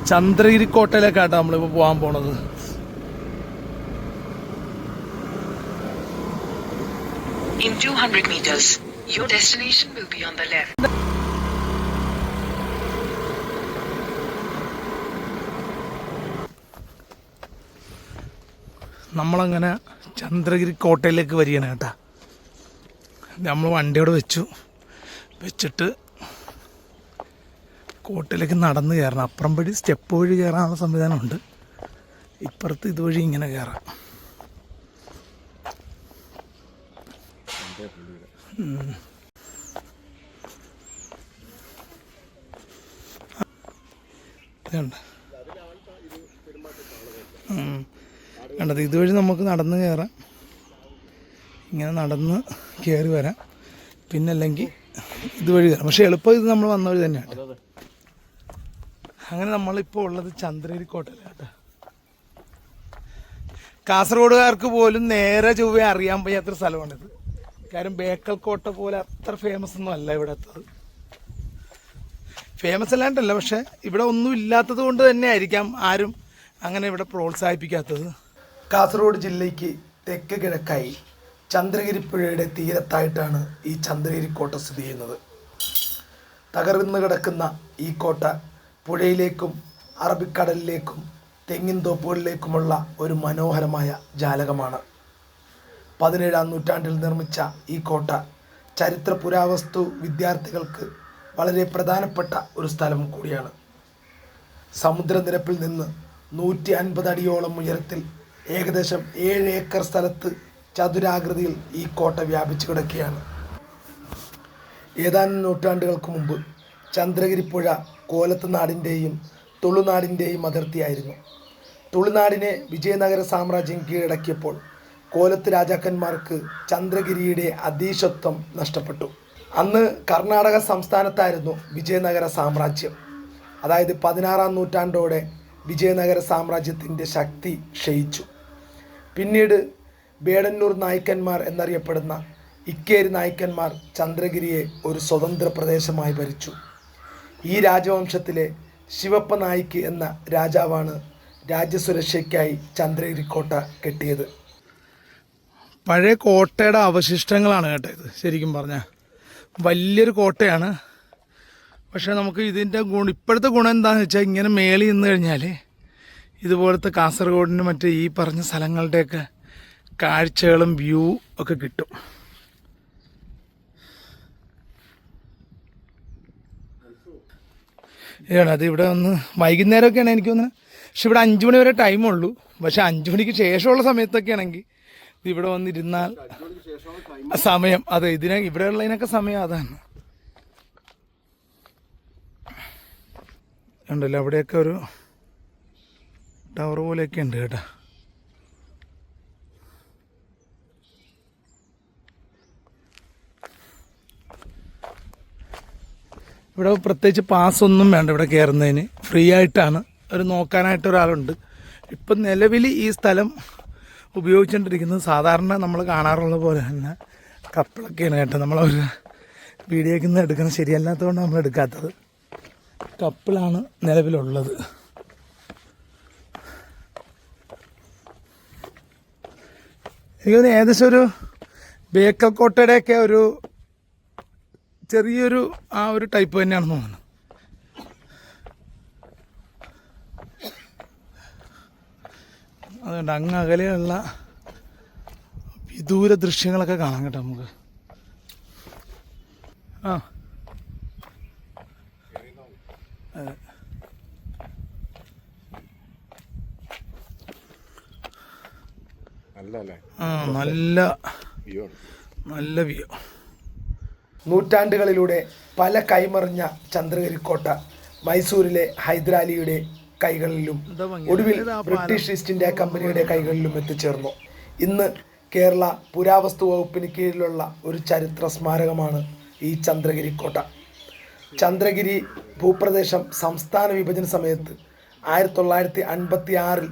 ചന്ദ്രഗിരി കോട്ടയിലേക്കാട്ടോ നമ്മളിപ്പോൾ പോകാൻ പോണത്. In 200 meters, your destination will be on the left. നമ്മളങ്ങനെ ചന്ദ്രഗിരി കോട്ടയിലേക്ക് വരികയാണ് കേട്ടോ. നമ്മൾ വണ്ടിയോട് വെച്ചിട്ട് കോട്ടയിലേക്ക് നടന്ന് കയറണം. അപ്പുറം വഴി സ്റ്റെപ്പ് വഴി കയറാനുള്ള സംവിധാനമുണ്ട്, ഇപ്പുറത്ത് ഇതുവഴി ഇങ്ങനെ കയറാം. കണ്ടത് ഇതുവഴി നമുക്ക് നടന്ന് കയറാം, ഇങ്ങനെ നടന്ന് കയറി വരാം, പിന്നെ അല്ലെങ്കിൽ ഇതുവഴി കയറാം. പക്ഷെ എളുപ്പം ഇത് നമ്മൾ വന്ന വഴി തന്നെയാണ്. അങ്ങനെ നമ്മളിപ്പോൾ ഉള്ളത് ചന്ദ്രഗിരി കോട്ടയിലാണ്. കാസർഗോഡുകാർക്ക് പോലും നേരെ ചൊവ്വേ അറിയാൻ വയ്യാത്തൊരു സ്ഥലമാണിത്. കാര്യം ബേക്കൽ കോട്ട പോലെ അത്ര ഫേമസ് ഒന്നും അല്ല ഇവിടത്തത്. ഫേമസ് അല്ലാണ്ടല്ല, പക്ഷെ ഇവിടെ ഒന്നും ഇല്ലാത്തത് കൊണ്ട് തന്നെ ആയിരിക്കാം ആരും അങ്ങനെ ഇവിടെ പ്രോത്സാഹിപ്പിക്കാത്തത്. കാസർഗോഡ് ജില്ലയ്ക്ക് തെക്ക് കിഴക്കായി ചന്ദ്രഗിരി പുഴയുടെ തീരത്തായിട്ടാണ് ഈ ചന്ദ്രഗിരി കോട്ട സ്ഥിതി ചെയ്യുന്നത്. തകർന്നു കിടക്കുന്ന ഈ കോട്ട പുഴയിലേക്കും അറബിക്കടലിലേക്കും തെങ്ങിൻ തോപ്പുകളിലേക്കുമുള്ള ഒരു മനോഹരമായ ജാലകമാണ്. 17-ാം നൂറ്റാണ്ടിൽ നിർമ്മിച്ച ഈ കോട്ട ചരിത്ര പുരാവസ്തു വിദ്യാർത്ഥികൾക്ക് വളരെ പ്രധാനപ്പെട്ട ഒരു സ്ഥലം കൂടിയാണ്. സമുദ്രനിരപ്പിൽ നിന്ന് 150 അടിയോളം ഉയരത്തിൽ ഏകദേശം 7 ഏക്കർ സ്ഥലത്ത് ചതുരാകൃതിയിൽ ഈ കോട്ട വ്യാപിച്ചു കിടക്കുകയാണ്. ഏതാനും നൂറ്റാണ്ടുകൾക്ക് മുമ്പ് ചന്ദ്രഗിരി പുഴ കോലത്ത് നാടിൻ്റെയും തുളുനാടിൻ്റെയും അതിർത്തിയായിരുന്നു. തുളുനാടിനെ വിജയനഗര സാമ്രാജ്യം കീഴടക്കിയപ്പോൾ കോലത്ത് രാജാക്കന്മാർക്ക് ചന്ദ്രഗിരിയുടെ അധീശത്വം നഷ്ടപ്പെട്ടു. അന്ന് കർണാടക സംസ്ഥാനത്തായിരുന്നു വിജയനഗര സാമ്രാജ്യം. അതായത് 16-ാം നൂറ്റാണ്ടോടെ വിജയനഗര സാമ്രാജ്യത്തിൻ്റെ ശക്തി ക്ഷയിച്ചു. പിന്നീട് ബേഡന്നൂർ നായ്ക്കന്മാർ എന്നറിയപ്പെടുന്ന ഇക്കേരി നായ്ക്കന്മാർ ചന്ദ്രഗിരിയെ ഒരു സ്വതന്ത്ര പ്രദേശമായി ഭരിച്ചു. ഈ രാജവംശത്തിലെ ശിവപ്പ നായിക്ക് എന്ന രാജാവാണ് രാജ്യസുരക്ഷയ്ക്കായി ചന്ദ്രഗിരി കോട്ട കെട്ടിയത്. പഴയ കോട്ടയുടെ അവശിഷ്ടങ്ങളാണ് കേട്ടോ ഇത്. ശരിക്കും പറഞ്ഞാൽ വലിയൊരു കോട്ടയാണ്. പക്ഷേ നമുക്ക് ഇതിൻ്റെ ഇപ്പോഴത്തെ ഗുണം എന്താണെന്ന് വെച്ചാൽ, ഇങ്ങനെ മേളിൽ നിന്ന് കഴിഞ്ഞാൽ ഇതുപോലത്തെ കാസർഗോഡിന് മറ്റേ ഈ പറഞ്ഞ സ്ഥലങ്ങളുടെയൊക്കെ കാഴ്ചകളും വ്യൂ ഒക്കെ കിട്ടും. അത് ഇവിടെ ഒന്ന് വൈകുന്നേരമൊക്കെയാണ് എനിക്ക് തോന്നുന്നത്. പക്ഷെ ഇവിടെ 5 മണി വരെ ടൈമുള്ളൂ. പക്ഷെ 5 മണിക്ക് ശേഷമുള്ള സമയത്തൊക്കെ ആണെങ്കിൽ ഇവിടെ വന്നിരുന്നാൽ സമയം, അതെ, ഇവിടെ ഉള്ളതിനൊക്കെ സമയം അതാണ്. ഉണ്ടല്ലോ അവിടെയൊക്കെ ഒരു ടവർ പോലെയൊക്കെ ഉണ്ട് കേട്ടോ. ഇവിടെ പ്രത്യേകിച്ച് പാസ്സൊന്നും വേണ്ട. ഇവിടെ കയറുന്നതിന് ഫ്രീ ആയിട്ടാണ്. ഒരു നോക്കാനായിട്ട് ഒരാളുണ്ട്. ഇപ്പം നിലവിൽ ഈ സ്ഥലം ഉപയോഗിച്ചുകൊണ്ടിരിക്കുന്നത് സാധാരണ നമ്മൾ കാണാറുള്ള പോലെ തന്നെ കപ്പിളൊക്കെയാണ് കേട്ടോ. നമ്മളൊരു വീഡിയോയ്ക്ക് നിന്ന് എടുക്കുന്നത് ശരിയല്ലാത്തതുകൊണ്ട് നമ്മൾ എടുക്കാത്തത്. കപ്പിളാണ് നിലവിലുള്ളത്. എനിക്ക് ഏകദേശം ഒരു ബേക്കൽ കോട്ടയുടെയൊക്കെ ഒരു ചെറിയൊരു ആ ഒരു ടൈപ്പ് തന്നെയാണെന്ന് തോന്നുന്നു. അതുകൊണ്ട് അങ്ങ് അകലെയുള്ള വിദൂര ദൃശ്യങ്ങളൊക്കെ കാണാം കേട്ടോ നമുക്ക്. ആ അതെ, നല്ല വ്യൂ. നൂറ്റാണ്ടുകളിലൂടെ പല കൈമറിഞ്ഞ ചന്ദ്രഗിരി കോട്ട മൈസൂരിലെ ഹൈദരാലിയുടെ കൈകളിലും ഒടുവിൽ ബ്രിട്ടീഷ് ഈസ്റ്റ് ഇന്ത്യ കമ്പനിയുടെ കൈകളിലും എത്തിച്ചേർന്നു. ഇന്ന് കേരള പുരാവസ്തു വകുപ്പിന് കീഴിലുള്ള ഒരു ചരിത്ര സ്മാരകമാണ് ഈ ചന്ദ്രഗിരി കോട്ട. ചന്ദ്രഗിരി ഭൂപ്രദേശം സംസ്ഥാന വിഭജന സമയത്ത് 1956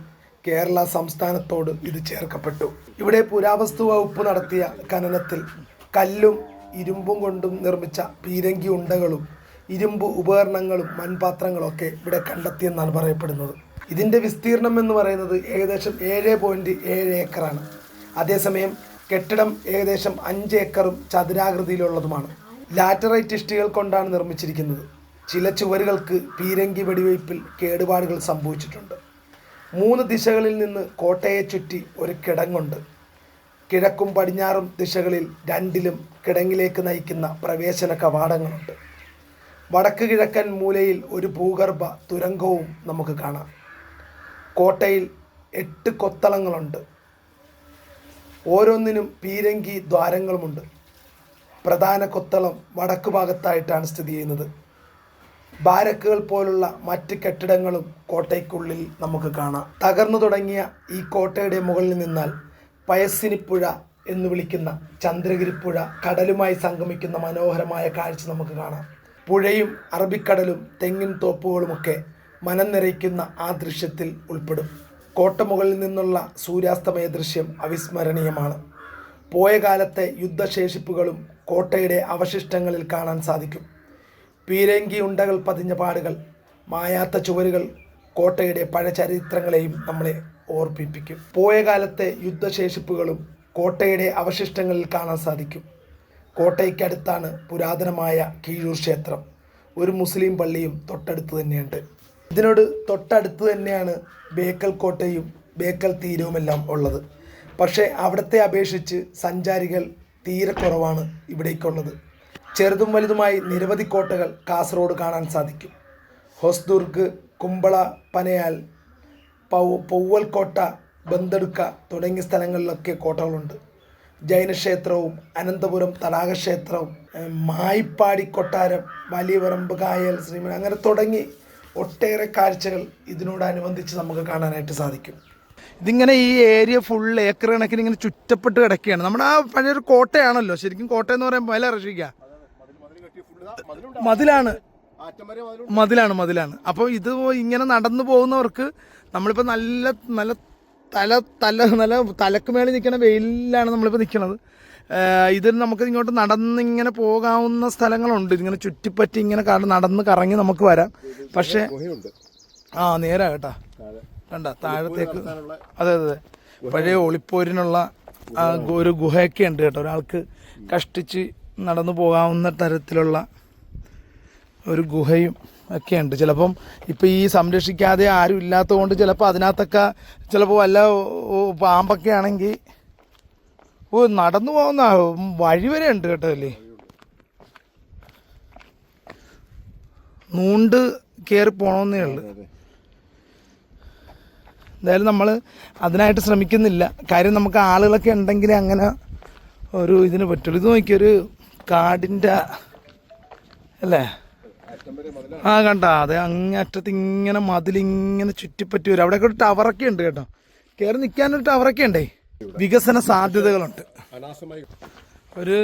കേരള സംസ്ഥാനത്തോട് ഇത് ചേർക്കപ്പെട്ടു. ഇവിടെ പുരാവസ്തു വകുപ്പ് നടത്തിയ ഖനനത്തിൽ കല്ലും ഇരുമ്പും കൊണ്ടും നിർമ്മിച്ച പീരങ്കി ഉണ്ടകളും ഇരുമ്പ് ഉപകരണങ്ങളും മൺപാത്രങ്ങളൊക്കെ ഇവിടെ കണ്ടെത്തിയെന്നാണ് പറയപ്പെടുന്നത്. ഇതിൻ്റെ വിസ്തീർണം എന്ന് പറയുന്നത് ഏകദേശം 7.7 ഏക്കറാണ്. അതേസമയം കെട്ടിടം ഏകദേശം 5 ഏക്കറും ചതുരാകൃതിയിലുള്ളതുമാണ്. ലാറ്ററൈറ്റ് ഇഷ്ടികൾ കൊണ്ടാണ് നിർമ്മിച്ചിരിക്കുന്നത്. ചില ചുവരുകൾക്ക് പീരങ്കി വെടിവയ്പിൽ കേടുപാടുകൾ സംഭവിച്ചിട്ടുണ്ട്. 3 ദിശകളിൽ നിന്ന് കോട്ടയെ ചുറ്റി ഒരു കിടങ്ങുണ്ട്. കിഴക്കും പടിഞ്ഞാറും ദിശകളിൽ 2ലും കിടങ്ങിലേക്ക് നയിക്കുന്ന പ്രവേശന കവാടങ്ങളുണ്ട്. വടക്ക് കിഴക്കൻ മൂലയിൽ ഒരു ഭൂഗർഭ തുരങ്കവും നമുക്ക് കാണാം. കോട്ടയിൽ 8 കൊത്തളങ്ങളുണ്ട്. ഓരോന്നിനും പീരങ്കി ദ്വാരങ്ങളുമുണ്ട്. പ്രധാന കൊത്തളം വടക്ക് ഭാഗത്തായിട്ടാണ് സ്ഥിതി ചെയ്യുന്നത്. ബാരക്കുകൾ പോലുള്ള മറ്റ് കെട്ടിടങ്ങളും കോട്ടയ്ക്കുള്ളിൽ നമുക്ക് കാണാം. തകർന്നു തുടങ്ങിയ ഈ കോട്ടയുടെ മുകളിൽ നിന്നാൽ പയസ്സിനിപ്പുഴ എന്ന് വിളിക്കുന്ന ചന്ദ്രഗിരിപ്പുഴ കടലുമായി സംഗമിക്കുന്ന മനോഹരമായ കാഴ്ച നമുക്ക് കാണാം. പുഴയും അറബിക്കടലും തെങ്ങിൻ തോപ്പുകളുമൊക്കെ മനം നിറയ്ക്കുന്ന ആ ദൃശ്യത്തിൽ ഉൾപ്പെടും. കോട്ടമുകളിൽ നിന്നുള്ള സൂര്യാസ്തമയ ദൃശ്യം അവിസ്മരണീയമാണ്. പോയ കാലത്തെ യുദ്ധശേഷിപ്പുകളും കോട്ടയുടെ അവശിഷ്ടങ്ങളിൽ കാണാൻ സാധിക്കും. പീരങ്കി ഉണ്ടകൾ പതിഞ്ഞ പാടുകൾ, മായാത്ത ചുവരുകൾ കോട്ടയുടെ പഴചരിത്രങ്ങളെയും നമ്മളെ ഓർമ്മിപ്പിക്കും. പോയ കാലത്തെ യുദ്ധശേഷിപ്പുകളും കോട്ടയുടെ അവശിഷ്ടങ്ങളിൽ കാണാൻ സാധിക്കും. കോട്ടയ്ക്കടുത്താണ് പുരാതനമായ കീഴൂർ ക്ഷേത്രം. ഒരു മുസ്ലിം പള്ളിയും തൊട്ടടുത്ത് തന്നെയുണ്ട്. ഇതിനോട് തൊട്ടടുത്ത് തന്നെയാണ് ബേക്കൽ കോട്ടയും ബേക്കൽ തീരവുമെല്ലാം ഉള്ളത്. പക്ഷേ അവിടത്തെ അപേക്ഷിച്ച് സഞ്ചാരികൾ തീരെ കുറവാണ് ഇവിടേക്കുള്ളത്. ചെറുതും വലുതുമായി നിരവധി കോട്ടകൾ കാസർഗോഡ് കാണാൻ സാധിക്കും. ഹൊസ്ദുർഗ്, കുമ്പള, പനയാൽ, പൗവൽക്കോട്ട, ബന്തെടുക്ക തുടങ്ങിയ സ്ഥലങ്ങളിലൊക്കെ കോട്ടകളുണ്ട്. ജൈനക്ഷേത്രവും അനന്തപുരം തടാകക്ഷേത്രവും മായിപ്പാടി കൊട്ടാരം, വലിയ പറമ്പ് കായൽ, ശ്രീമൻ അങ്ങനെ തുടങ്ങി ഒട്ടേറെ കാഴ്ചകൾ ഇതിനോടനുബന്ധിച്ച് നമുക്ക് കാണാനായിട്ട് സാധിക്കും. ഇതിങ്ങനെ ഈ ഏരിയ ഫുൾ ഏക്കർ കണക്കിന് ഇങ്ങനെ ചുറ്റപ്പെട്ട് കിടക്കുകയാണ്. നമ്മുടെ ആ പഴയൊരു കോട്ടയാണല്ലോ ശരിക്കും. കോട്ട എന്ന് പറയുമ്പോൾ വില റഷിക്കുക മതിലാണ്. അപ്പോൾ ഇത് ഇങ്ങനെ നടന്നു പോകുന്നവർക്ക് നമ്മളിപ്പോൾ നല്ല തലക്ക് മേളിൽ നിൽക്കുന്ന വെയിലാണ് നമ്മളിപ്പോൾ നിൽക്കുന്നത്. ഇത് നമുക്ക് ഇങ്ങോട്ട് നടന്നിങ്ങനെ പോകാവുന്ന സ്ഥലങ്ങളുണ്ട്. ഇതിങ്ങനെ ചുറ്റിപ്പറ്റി ഇങ്ങനെ നടന്ന് കറങ്ങി നമുക്ക് വരാം. പക്ഷേ നേരാ കേട്ടാ, കണ്ട താഴത്തേക്ക്. അതെ പഴയ ഒളിപ്പോരിനുള്ള ഒരു ഗുഹയൊക്കെ ഉണ്ട് കേട്ടോ. ഒരാൾക്ക് കഷ്ടിച്ച് നടന്നു പോകാവുന്ന തരത്തിലുള്ള ഒരു ഗുഹയും ഒക്കെ ഉണ്ട്. ചിലപ്പം ഇപ്പം ഈ സംരക്ഷിക്കാതെ ആരും ഇല്ലാത്തത് കൊണ്ട് ചിലപ്പോൾ അതിനകത്തൊക്കെ ചിലപ്പോൾ വല്ല പാമ്പൊക്കെ ആണെങ്കിൽ നടന്നു പോകുന്ന വഴി വരെ ഉണ്ട് കേട്ടോ. അല്ലേ നൂണ്ട് കയറി പോകണമെന്നേ ഉള്ളു. എന്തായാലും നമ്മൾ അതിനായിട്ട് ശ്രമിക്കുന്നില്ല. കാര്യം നമുക്ക് ആളുകളൊക്കെ ഉണ്ടെങ്കിൽ അങ്ങനെ ഒരു ഇതിന് പറ്റുള്ളൂ. ഇത് നോക്കിയൊരു കാടിൻ്റെ അല്ലേ കണ്ട. അതെ അങ്ങറ്റത്ത് ഇങ്ങനെ മതിലിങ്ങനെ ചുറ്റിപ്പറ്റി വരും. അവിടെയൊക്കെ ഒരു ടവറൊക്കെ ഉണ്ട് കേട്ടോ. കയറി നിൽക്കാനൊരു ടവറൊക്കെ ഉണ്ടേ. വികസന സാധ്യതകളുണ്ട്. ഒരു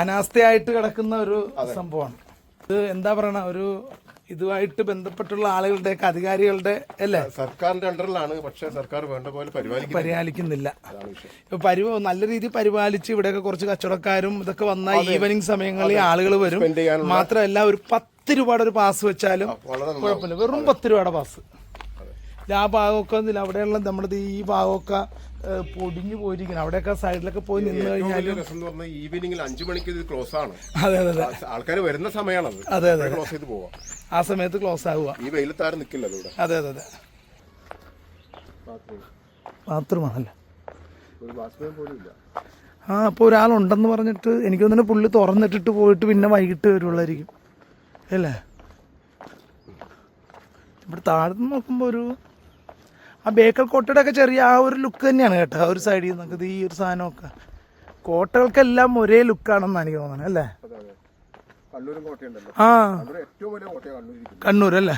അനാസ്ഥയായിട്ട് കിടക്കുന്ന ഒരു സംഭവമാണ് ഇത്. എന്താ പറയണ, ഒരു ഇതുമായിട്ട് ബന്ധപ്പെട്ടുള്ള ആളുകളുടെയൊക്കെ അധികാരികളുടെ അല്ലേ സർക്കാരിന്റെ അണ്ടറിലാണ്. പക്ഷേ സർക്കാർ വേണ്ട പോലെ പരിപാലിക്കുന്നില്ല. ഇപ്പൊ നല്ല രീതിയിൽ പരിപാലിച്ച് ഇവിടെയൊക്കെ കുറച്ച് കച്ചവടക്കാരും ഇതൊക്കെ വന്ന ഈവനിങ് സമയങ്ങളിൽ ആളുകൾ വരും. മാത്രമല്ല ഒരു 10 രൂപയുടെ ഒരു പാസ് വെച്ചാലും കുഴപ്പമില്ല. വെറും 10 രൂപയുടെ പാസ്. ആ ഭാഗമൊക്കെ ഒന്നുമില്ല. അവിടെയുള്ള നമ്മുടെ ഈ ഭാഗമൊക്കെ പൊടിഞ്ഞു പോയിരിക്കണം. അവിടെയൊക്കെ സൈഡിലൊക്കെ പോയി നിന്ന് കഴിഞ്ഞാൽ ഈവനിങ്ങിൽ 5 മണിക്ക് ഇത് ക്ലോസ് ആണ്. അതെ ആൾക്കാർ വരുന്ന സമയമാണത്. അതെ ക്ലോസ് ചെയ്ത് പോവാം. ആ സമയത്ത് ക്ലോസ് ആവുക. ഈ വെയിലത്താരും നിൽക്കില്ല ഇവിടെ. അതെ ബാത്റൂമാണല്ലേ. അപ്പോൾ ഒരാളുണ്ടെന്ന് പറഞ്ഞിട്ട് എനിക്ക് തോന്നുന്നു പുള്ളി തുറന്നിട്ടിട്ട് പോയിട്ട് പിന്നെ വൈകിട്ട് വരുള്ളായിരിക്കും അല്ലേ. ഇവിടെ താഴത്ത് നോക്കുമ്പോൾ ഒരു ആ ബേക്കൽ കോട്ടയുടെ ഒക്കെ ചെറിയ ആ ഒരു ലുക്ക് തന്നെയാണ് കേട്ടോ. ആ ഒരു സൈഡിൽ നിന്നൊക്കെ ഈ ഒരു സാധനമൊക്കെ കോട്ടകൾക്കെല്ലാം ഒരേ ലുക്കാണെന്നാണ് എനിക്ക് തോന്നുന്നത് അല്ലേ. കണ്ണൂരല്ലേ.